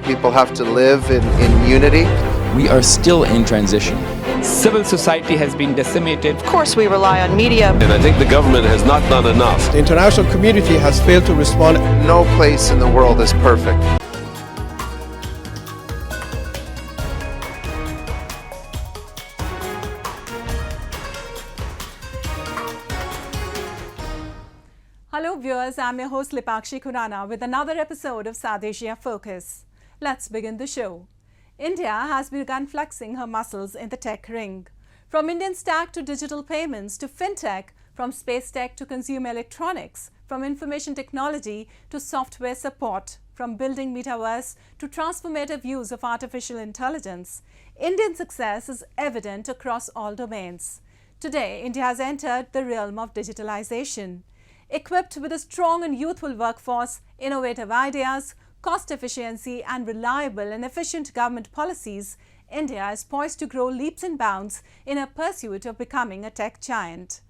people have to live in unity. We are still in transition. Civil society has been decimated. Of course, we rely on media. And I think the government has not done enough. The international community has failed to respond. No place in the world is perfect. Hello viewers, I'm your host Lipakshi Khurana with another episode of South Asia Focus. Let's begin the show. India has begun flexing her muscles in the tech ring. From Indian stack to digital payments to fintech, from space tech to consumer electronics, from information technology to software support, from building metaverse to transformative use of artificial intelligence, Indian success is evident across all domains. Today, India has entered the realm of digitalization. Equipped with a strong and youthful workforce, innovative ideas, cost efficiency and reliable and efficient government policies, India is poised to grow leaps and bounds in her pursuit of becoming a tech giant.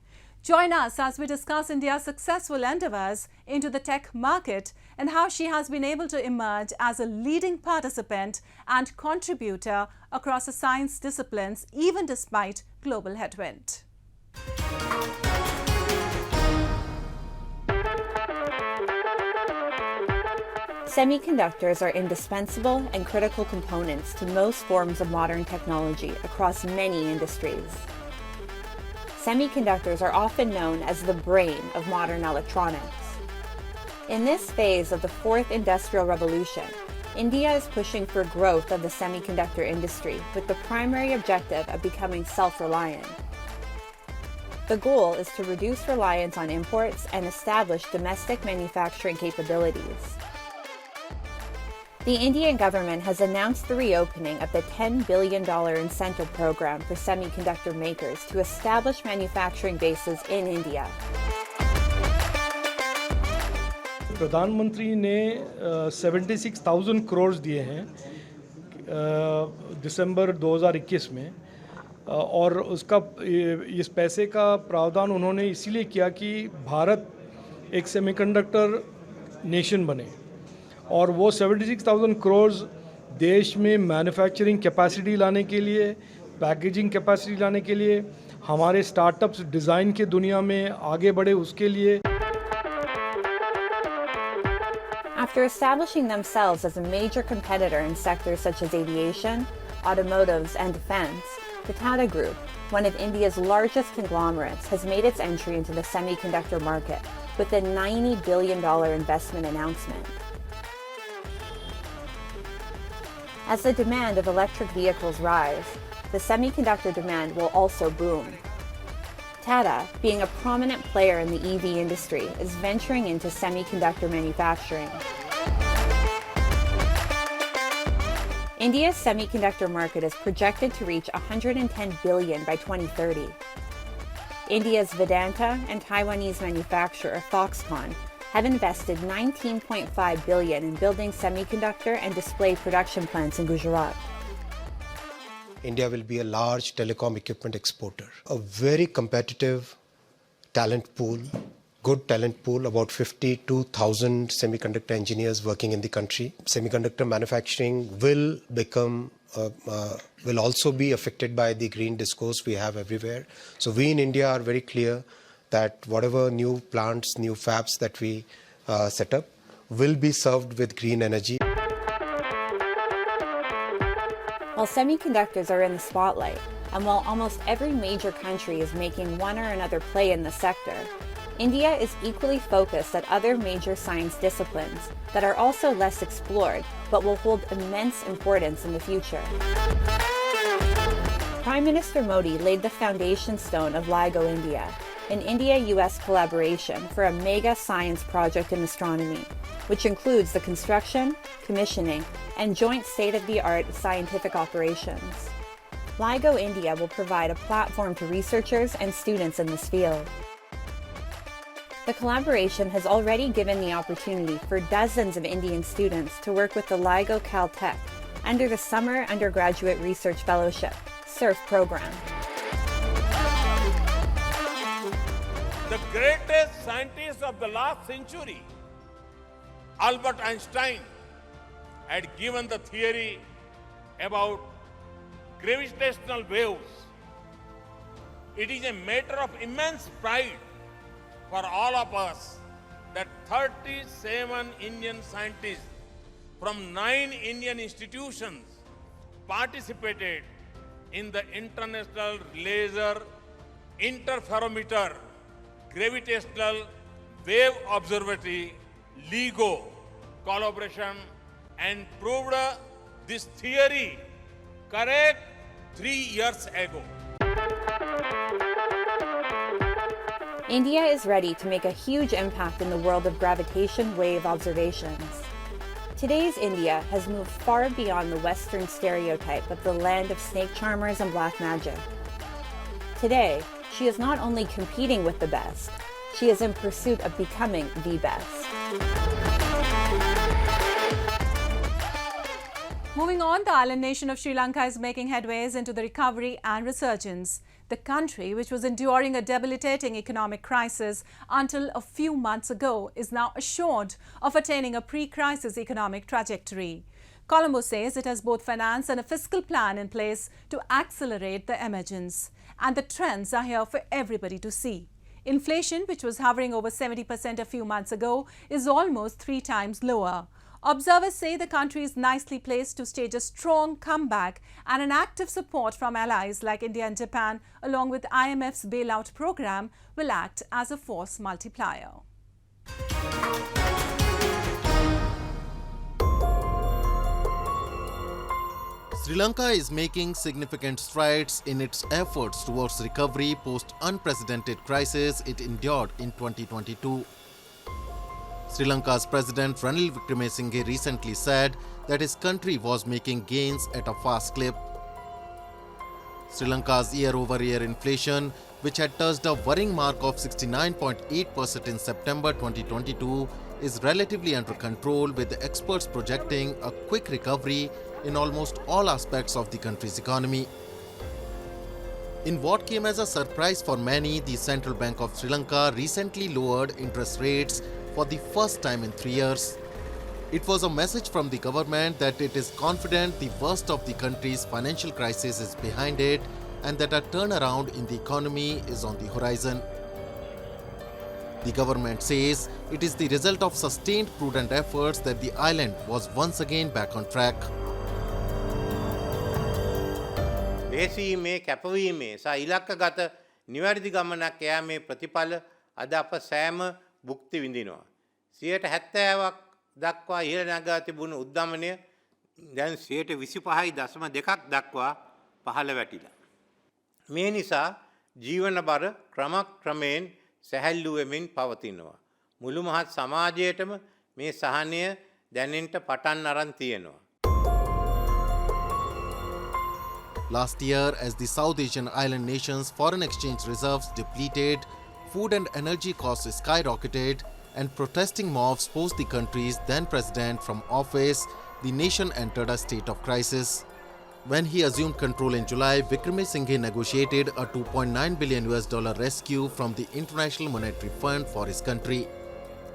Join us as we discuss India's successful endeavors into the tech market and how she has been able to emerge as a leading participant and contributor across the science disciplines even despite global headwind. Semiconductors are indispensable and critical components to most forms of modern technology across many industries. Semiconductors are often known as the brain of modern electronics. In this phase of the fourth industrial revolution, India is pushing for growth of the semiconductor industry with the primary objective of becoming self-reliant. The goal is to reduce reliance on imports and establish domestic manufacturing capabilities. The Indian government has announced the reopening of the $10 billion incentive program for semiconductor makers to establish manufacturing bases in India. प्रधानमंत्री ने 76,000 करोड़ दिए हैं दिसंबर 2021 में और उसका इस पैसे का प्रावधान उन्होंने इसीलिए किया कि भारत एक सेमीकंडक्टर नेशन बने और वो 76,000 करोड़ देश में मैन्युफैक्चरिंग कैपेसिटी लाने के लिए, पैकेजिंग कैपेसिटी लाने के लिए, हमारे स्टार्टअप्स डिज़ाइन के दुनिया में आगे बढ़े उसके लिए. After establishing themselves as a major competitor in sectors such as aviation, automotives, and defense, the Tata Group, one of India's largest conglomerates, has made its entry into the semiconductor market with a $90 billion investment announcement. As the demand of electric vehicles rise, the semiconductor demand will also boom. Tata, being a prominent player in the EV industry, is venturing into semiconductor manufacturing. India's semiconductor market is projected to reach $110 billion by 2030. India's Vedanta and Taiwanese manufacturer Foxconn have invested $19.5 billion in building semiconductor and display production plants in Gujarat. India will be a large telecom equipment exporter. A very competitive talent pool, good talent pool, about 52,000 semiconductor engineers working in the country. Semiconductor manufacturing will also be affected by the green discourse we have everywhere. So we in India are very clear that whatever new plants, new fabs that we set up will be served with green energy. While semiconductors are in the spotlight, and while almost every major country is making one or another play in the sector, India is equally focused at other major science disciplines that are also less explored but will hold immense importance in the future. Prime Minister Modi laid the foundation stone of LIGO India, an India-US collaboration for a mega science project in astronomy, which includes the construction, commissioning, and joint state-of-the-art scientific operations. LIGO India will provide a platform to researchers and students in this field. The collaboration has already given the opportunity for dozens of Indian students to work with the LIGO Caltech under the Summer Undergraduate Research Fellowship, SURF program. The greatest scientist of the last century, Albert Einstein, had given the theory about gravitational waves, it is a matter of immense pride for all of us that 37 Indian scientists from 9 Indian institutions participated in the International Laser Interferometer Gravitational Wave Observatory LIGO collaboration and proved this theory correct 3 years ago. India is ready to make a huge impact in the world of gravitation wave observations. Today's India has moved far beyond the Western stereotype of the land of snake charmers and black magic. Today, she is not only competing with the best, she is in pursuit of becoming the best. Moving on, the island nation of Sri Lanka is making headways into the recovery and resurgence. The country, which was enduring a debilitating economic crisis until a few months ago, is now assured of attaining a pre-crisis economic trajectory. Colombo says it has both finance and a fiscal plan in place to accelerate the emergence. And the trends are here for everybody to see. Inflation, which was hovering over 70% a few months ago, is almost 3 times lower. Observers say the country is nicely placed to stage a strong comeback, and an active support from allies like India and Japan, along with IMF's bailout program, will act as a force multiplier. Sri Lanka is making significant strides in its efforts towards recovery post unprecedented crisis it endured in 2022. Sri Lanka's President Ranil Wickremesinghe recently said that his country was making gains at a fast clip. Sri Lanka's year-over-year inflation, which had touched a worrying mark of 69.8% in September 2022, is relatively under control, with the experts projecting a quick recovery in almost all aspects of the country's economy. In what came as a surprise for many, the Central Bank of Sri Lanka recently lowered interest rates for the first time in 3 years. It was a message from the government that it is confident the worst of the country's financial crisis is behind it and that a turnaround in the economy is on the horizon. The government says it is the result of sustained prudent efforts that the island was once again back on track. දේශීමේ කැපවීමේ සහ ඉලක්කගත නිවැරදි ගමනක් යෑමේ ප්‍රතිඵල අද අප සෑම භුක්ති විඳිනවා. 70%ක් දක්වා ඉහළ නැගා තිබුණු උද්දමනය දැන් 25.2ක් දක්වා පහළ වැටිලා. මේ නිසා ජීවන බර ක්‍රමක්‍රමයෙන් සැහැල්ලු වෙමින් පවතිනවා. මුළු මහත් සමාජයටම මේ සහනය දැනෙන්න පටන් අරන් තියෙනවා. Last year, as the South Asian island nations' foreign exchange reserves depleted, food and energy costs skyrocketed, and protesting mobs forced the country's then president from office, the nation entered a state of crisis. When he assumed control in July, Wickremesinghe negotiated a $2.9 billion rescue from the International Monetary Fund for his country.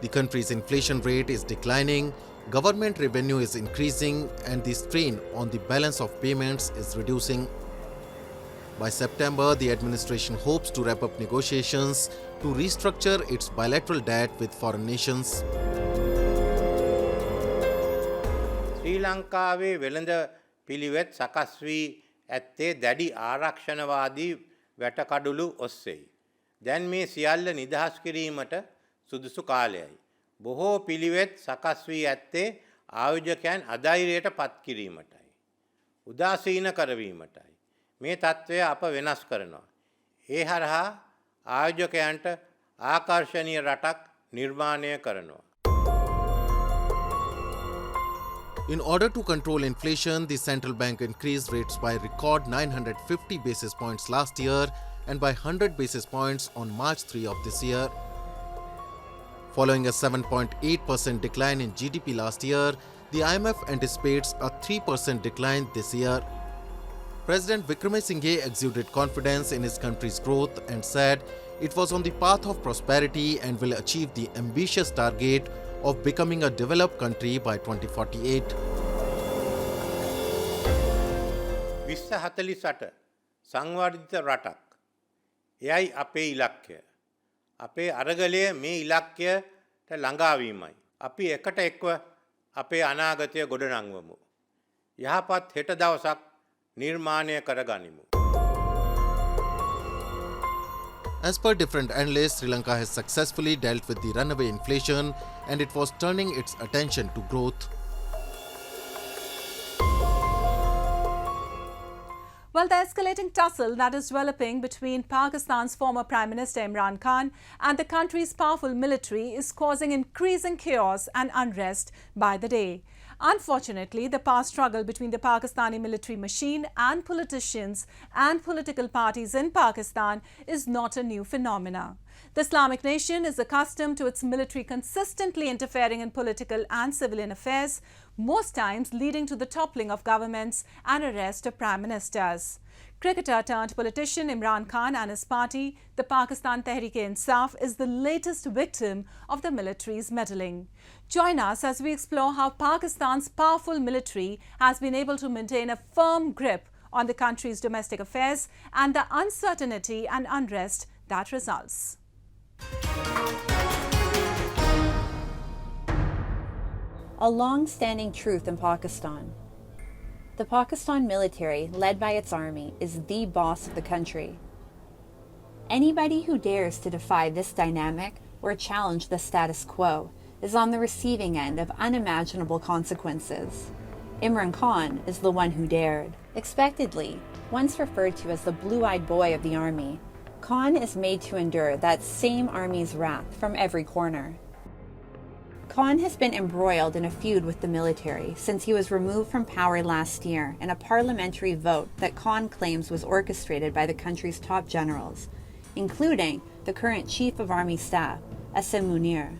The country's inflation rate is declining, government revenue is increasing, and the strain on the balance of payments is reducing. By September, the administration hopes to wrap up negotiations to restructure its bilateral debt with foreign nations. ශ්‍රී ලංකාවේ වෙළඳ පිළිවෙත් සකස් වී ඇත්තේ දැඩි ආරක්ෂණවාදී වැටකඩලු ඔස්සේයි. දැන් මේ සියල්ල නිදහස් කිරීමට සුදුසු කාලයයි. බොහෝ පිළිවෙත් සකස් වී ඇත්තේ ආයෝජකයන් අධෛර්යයට පත් කිරීමටයි. උදාසීන කරවීමටයි. මේ තත්ත්වය අප වෙනස් කරනවා. ඒ හරහා ආයෝජකයන්ට ආකර්ෂණීය රටක් නිර්මාණය කරනවා. In order to control inflation, the central bank increased rates by a record 950 basis points last year and by 100 basis points on March 3 of this year. Following a 7.8% decline in GDP last year, the IMF anticipates a 3% decline this year. President Wickremesinghe exuded confidence in his country's growth and said it was on the path of prosperity and will achieve the ambitious target of becoming a developed country by 2048. 2048 සංවර්ධිත රටක්. එයයි අපේ ඉලක්කය. අපේ අරගලය මේ ඉලක්කයට ළඟාවීමයි. අපි එකට එක්ව අපේ අනාගතය ගොඩනංවමු. යහපත් හෙට දවසක් නිර්මාණය කරගනිමු. As per different analysts, Sri Lanka has successfully dealt with the runaway inflation and it was turning its attention to growth. Well, the escalating tussle that is developing between Pakistan's former Prime Minister Imran Khan and the country's powerful military is causing increasing chaos and unrest by the day. Unfortunately, the past struggle between the Pakistani military machine and politicians and political parties in Pakistan is not a new phenomenon. The Islamic nation is accustomed to its military consistently interfering in political and civilian affairs, most times leading to the toppling of governments and arrest of prime ministers. Cricketer turned politician Imran Khan and his party, the Pakistan Tehreek-e-Insaf, is the latest victim of the military's meddling. Join us as we explore how Pakistan's powerful military has been able to maintain a firm grip on the country's domestic affairs and the uncertainty and unrest that results. A long-standing truth in Pakistan. The Pakistan military, led by its army, is the boss of the country. Anybody who dares to defy this dynamic or challenge the status quo is on the receiving end of unimaginable consequences. Imran Khan is the one who dared. Expectedly, once referred to as the blue-eyed boy of the army, Khan is made to endure that same army's wrath from every corner. Khan has been embroiled in a feud with the military since he was removed from power last year in a parliamentary vote that Khan claims was orchestrated by the country's top generals, including the current Chief of Army Staff, Asim Munir.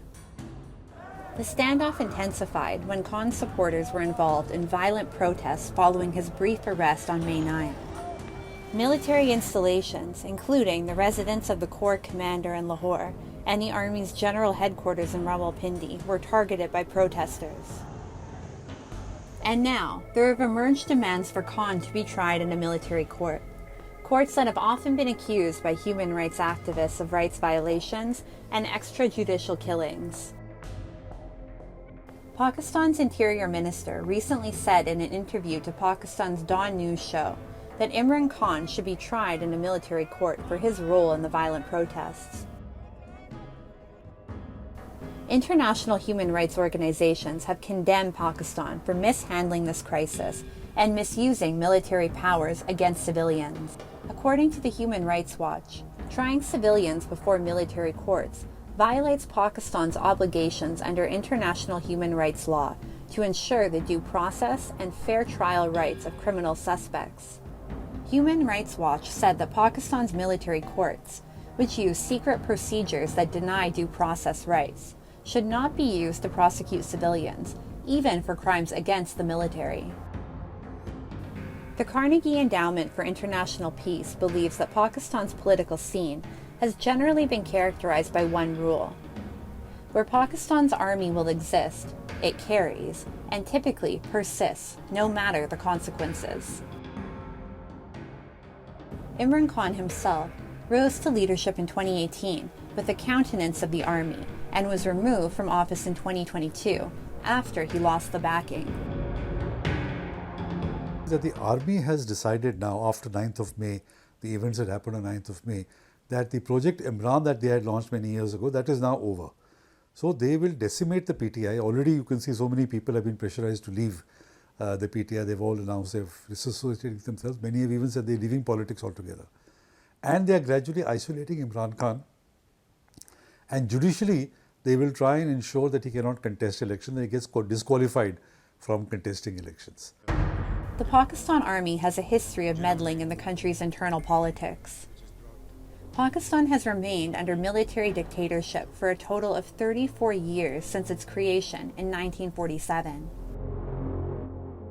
The standoff intensified when Khan's supporters were involved in violent protests following his brief arrest on May 9. Military installations, including the residence of the Corps Commander in Lahore and the Army's general headquarters in Rawalpindi, were targeted by protesters. And now, there have emerged demands for Khan to be tried in a military court. Courts that have often been accused by human rights activists of rights violations and extrajudicial killings. Pakistan's Interior Minister recently said in an interview to Pakistan's Dawn News show that Imran Khan should be tried in a military court for his role in the violent protests. International human rights organizations have condemned Pakistan for mishandling this crisis and misusing military powers against civilians. According to the Human Rights Watch, trying civilians before military courts violates Pakistan's obligations under international human rights law to ensure the due process and fair trial rights of criminal suspects. Human Rights Watch said that Pakistan's military courts, which use secret procedures that deny due process rights, should not be used to prosecute civilians, even for crimes against the military. The Carnegie Endowment for International Peace believes that Pakistan's political scene has generally been characterized by one rule. Where Pakistan's army will exist, it carries, and typically persists, no matter the consequences. Imran Khan himself rose to leadership in 2018 with the countenance of the army and was removed from office in 2022 after he lost the backing. That the army has decided now, after 9th of May, the events that happened on 9th of May, that the Project Imran that they had launched many years ago, that is now over. So they will decimate the PTI. Already you can see so many people have been pressurized to leave the PTI. They've all announced they've disassociated themselves. Many have even said they're leaving politics altogether. And they are gradually isolating Imran Khan. And judicially, they will try and ensure that he cannot contest elections, that he gets disqualified from contesting elections. The Pakistan Army has a history of meddling in the country's internal politics. Pakistan has remained under military dictatorship for a total of 34 years since its creation in 1947.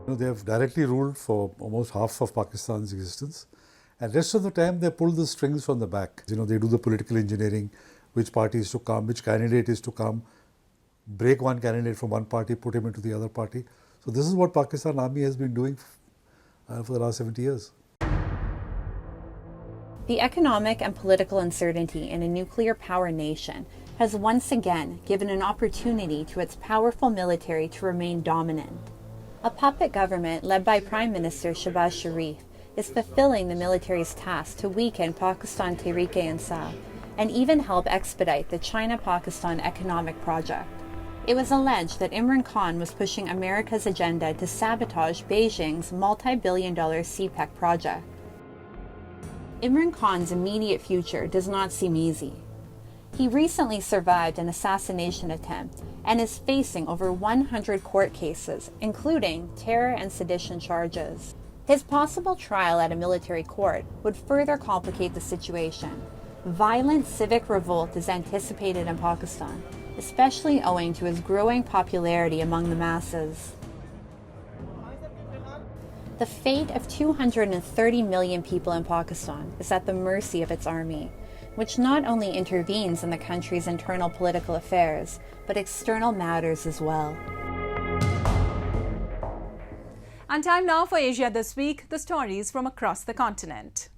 They have directly ruled for almost half of Pakistan's existence, and rest of the time they pull the strings from the back. They do the political engineering, which party is to come, which candidate is to come, break one candidate from one party, put him into the other party. So this is what Pakistan Army has been doing for the last 70 years. The economic and political uncertainty in a nuclear power nation has once again given an opportunity to its powerful military to remain dominant. A puppet government led by Prime Minister Shehbaz Sharif is fulfilling the military's task to weaken Pakistan Tehreek-e-Insaf and even help expedite the China-Pakistan economic project. It was alleged that Imran Khan was pushing America's agenda to sabotage Beijing's multi-billion-dollar CPEC project. Imran Khan's immediate future does not seem easy. He recently survived an assassination attempt and is facing over 100 court cases, including terror and sedition charges. His possible trial at a military court would further complicate the situation. Violent civic revolt is anticipated in Pakistan, especially owing to his growing popularity among the masses. The fate of 230 million people in Pakistan is at the mercy of its army, which not only intervenes in the country's internal political affairs, but external matters as well. And time now for Asia This Week, the stories from across the continent.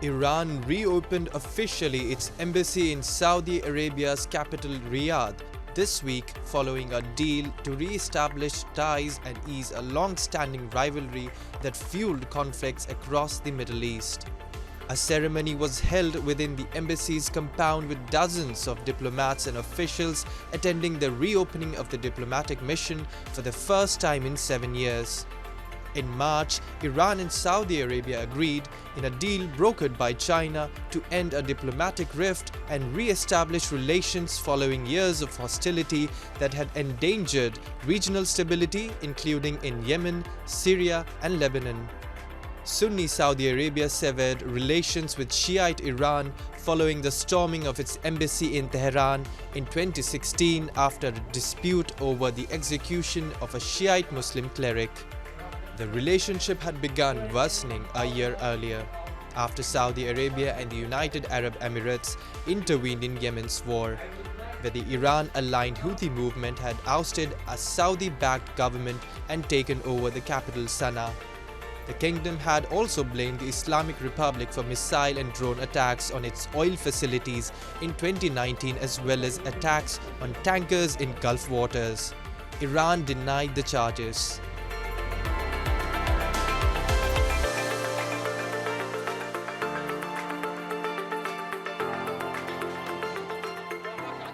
Iran reopened officially its embassy in Saudi Arabia's capital Riyadh this week following a deal to re-establish ties and ease a long-standing rivalry that fueled conflicts across the Middle East. A ceremony was held within the embassy's compound with dozens of diplomats and officials attending the reopening of the diplomatic mission for the first time in 7 years. In March, Iran and Saudi Arabia agreed, in a deal brokered by China, to end a diplomatic rift and re-establish relations following years of hostility that had endangered regional stability, including in Yemen, Syria, and Lebanon. Sunni Saudi Arabia severed relations with Shiite Iran following the storming of its embassy in Tehran in 2016 after a dispute over the execution of a Shiite Muslim cleric. The relationship had begun worsening a year earlier, after Saudi Arabia and the United Arab Emirates intervened in Yemen's war, where the Iran-aligned Houthi movement had ousted a Saudi-backed government and taken over the capital Sana'a. The kingdom had also blamed the Islamic Republic for missile and drone attacks on its oil facilities in 2019, as well as attacks on tankers in Gulf waters. Iran denied the charges.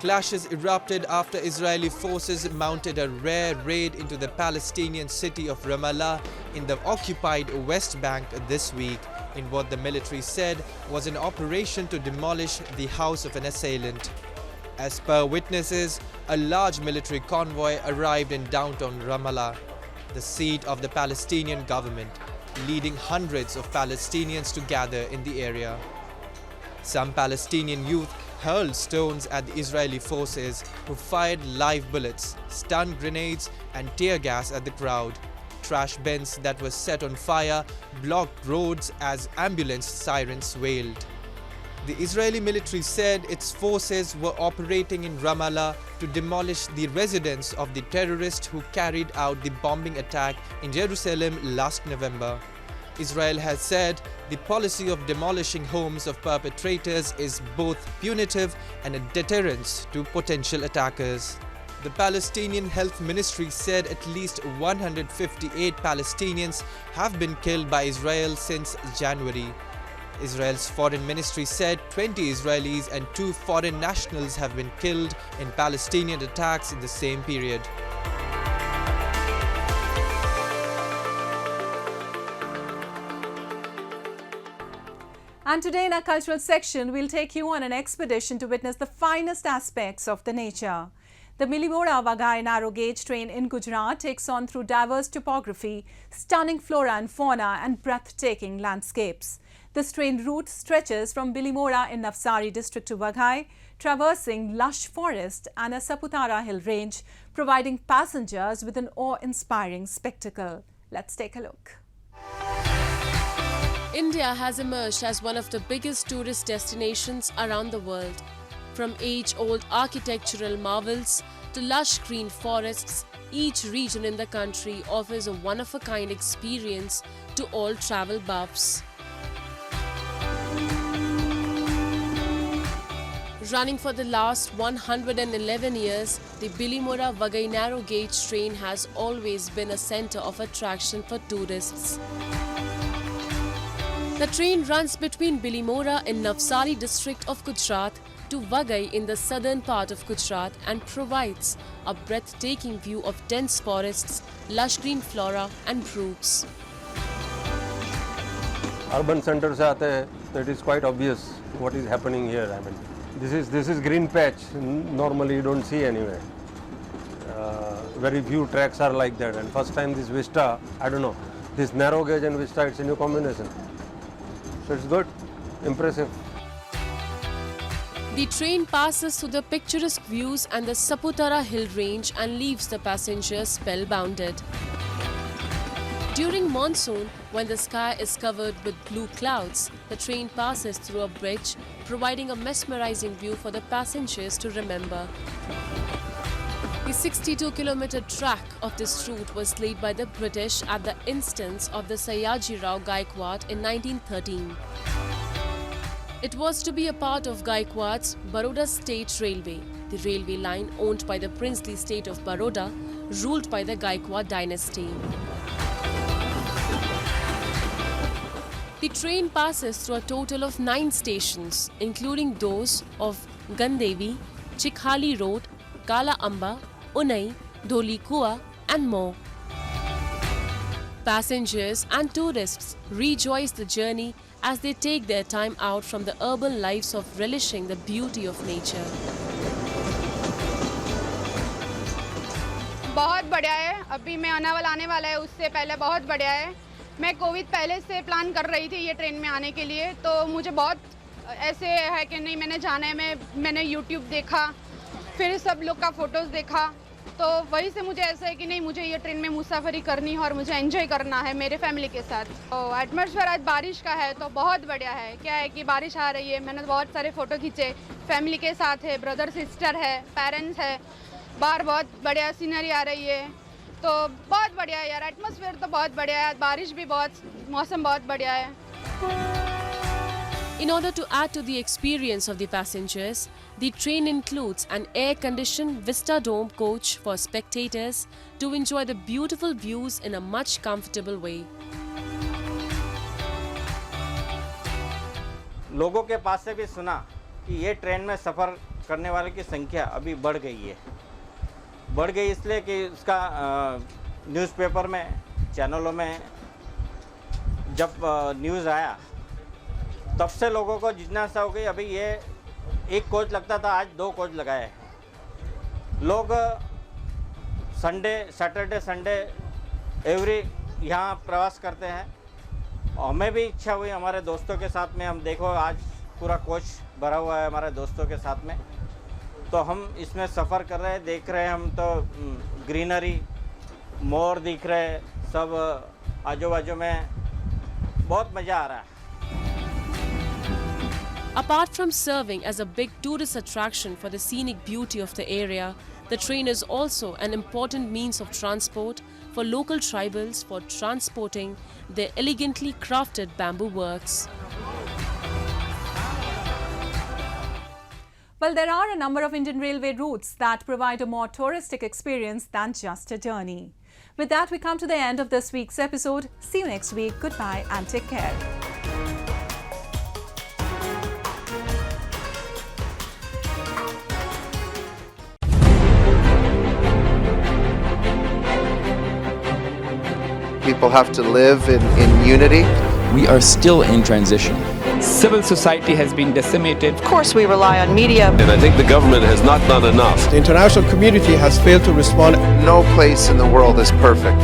Clashes erupted after Israeli forces mounted a rare raid into the Palestinian city of Ramallah in the occupied West Bank this week, in what the military said was an operation to demolish the house of an assailant. As per witnesses, a large military convoy arrived in downtown Ramallah, the seat of the Palestinian government, leading hundreds of Palestinians to gather in the area. Some Palestinian youth hurled stones at the Israeli forces, who fired live bullets, stun grenades and tear gas at the crowd. Trash bins that were set on fire blocked roads as ambulance sirens wailed. The Israeli military said its forces were operating in Ramallah to demolish the residence of the terrorist who carried out the bombing attack in Jerusalem last November. Israel has said the policy of demolishing homes of perpetrators is both punitive and a deterrence to potential attackers. The Palestinian Health Ministry said at least 158 Palestinians have been killed by Israel since January. Israel's foreign ministry said 20 Israelis and 2 foreign nationals have been killed in Palestinian attacks in the same period. And today in our cultural section, we'll take you on an expedition to witness the finest aspects of the nature. The Bilimora-Waghai narrow gauge train in Gujarat takes on through diverse topography, stunning flora and fauna and breathtaking landscapes. This train route stretches from Bilimora in Navsari district to Waghai, traversing lush forest and a Saputara hill range, providing passengers with an awe-inspiring spectacle. Let's take a look. India has emerged as one of the biggest tourist destinations around the world. From age-old architectural marvels to lush green forests, each region in the country offers a one-of-a-kind experience to all travel buffs. Running for the last 111 years, the Bilimora-Vagai narrow gauge train has always been a centre of attraction for tourists. The train runs between Bilimora in Navsari district of Gujarat to Vagai in the southern part of Gujarat and provides a breathtaking view of dense forests, lush green flora and brooks. Urban center से आते हैं, so it is quite obvious what is happening here. I mean, this is green patch. Normally you don't see anywhere. Very few tracks are like that. And first time this vista, I don't know, this narrow gauge and vista, it's a new combination. So it's good, impressive. The train passes through the picturesque views and the Saputara hill range and leaves the passengers spellbounded. During monsoon, when the sky is covered with blue clouds, the train passes through a bridge, providing a mesmerizing view for the passengers to remember. The 62-kilometer track of this route was laid by the British at the instance of the Sayaji Rao Gaikwad in 1913. It was to be a part of Gaikwad's Baroda State Railway, the railway line owned by the princely state of Baroda, ruled by the Gaikwad dynasty. The train passes through a total of 9 stations, including those of Gandevi, Chikhali Road, Kala Amba, Unai, Dholi Kua and more. Passengers and tourists rejoice the journey as they take their time out from the urban lives of relishing the beauty of nature. बहुत बढ़िया है. अभी मैं आने वाला है उससे पहले बहुत बढ़िया है. मैं कोविड पहले से प्लान कर रही थी ये ट्रेन में आने के लिए, तो मुझे बहुत ऐसे है कि नहीं मैंने जाना है. मैंने यूट्यूब देखा, फिर सब लोग का फोटोज़ देखा, तो वही से मुझे ऐसा है कि नहीं मुझे ये ट्रेन में मुसाफरी करनी है और मुझे एंजॉय करना है मेरे फैमिली के साथ. तो एटमॉस्फेयर आज बारिश का है तो बहुत बढ़िया है. क्या है कि बारिश आ रही है, मैंने बहुत सारे फ़ोटो खींचे, फैमिली के साथ है, ब्रदर सिस्टर है, पेरेंट्स है, बाहर बहुत बढ़िया सीनरी आ रही है, तो बहुत बढ़िया है यार. एटमॉस्फेयर तो बहुत बढ़िया है, बारिश भी बहुत, मौसम बहुत बढ़िया है. In order to add to the experience of the passengers, the train includes an air-conditioned Vista Dome coach for spectators to enjoy the beautiful views in a much comfortable way. लोगों के पास से भी सुना कि ये ट्रेन में सफ़र करने वाले की संख्या अभी बढ़ गई है. बढ़ गई इसलिए कि उसका न्यूज़पेपर में, चैनलों में जब न्यूज़ आया तब से लोगों को जिज्ञासा हो गई. अभी ये एक कोच लगता था, आज 2 कोच लगाए हैं. लोग सैटरडे संडे एवरी यहाँ प्रवास करते हैं. हमें भी इच्छा हुई हमारे दोस्तों के साथ में, हम देखो आज पूरा कोच भरा हुआ है हमारे दोस्तों के साथ में, तो हम इसमें सफ़र कर रहे हैं. देख रहे हैं हम तो ग्रीनरी, मोर दिख रहे हैं, सब आजू बाजू में, बहुत मज़ा आ रहा है. Apart from serving as a big tourist attraction for the scenic beauty of the area, the train is also an important means of transport for local tribals for transporting their elegantly crafted bamboo works. Well, there are a number of Indian Railway routes that provide a more touristic experience than just a journey. With that, we come to the end of this week's episode. See you next week. Goodbye and take care. People have to live in unity. We are still in transition. Civil society has been decimated. Of course, we rely on media. And I think the government has not done enough. The international community has failed to respond. No place in the world is perfect.